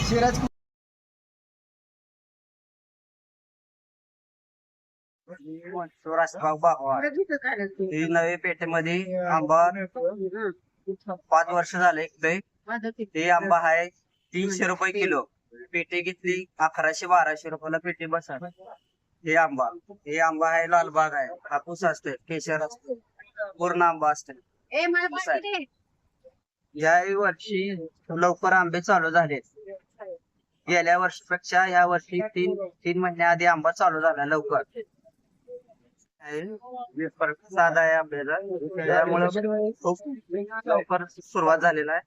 शिराज ही नवी पेठेमध्ये आंबा 5 वर्ष झाले इकतोय. हे आंबा आहे 300 रुपये किलो. पेटी घेतली 1100-1200 रुपयाला पेटी बसा. हे आंबा आहे, लालबाग आहे, हापूस असते, केशर असते, पूर्ण आंबा असते. या वर्षी लवकर आंबे चालू झाले. गेल्या वर्षीपेक्षा या वर्षी तीन महिन्याआधी आंबा चालू झाला लवकर. साधा आहे आंब्याचा, त्यामुळे खूप लवकर सुरुवात झालेला आहे.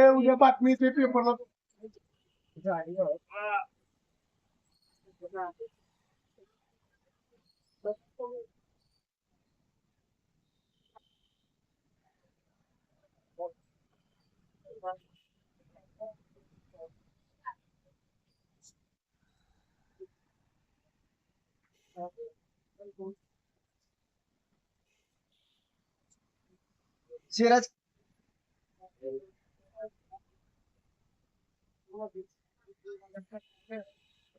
उद्या बातमी ते पेपरला शिराज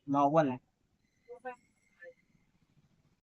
नाव पण आहे.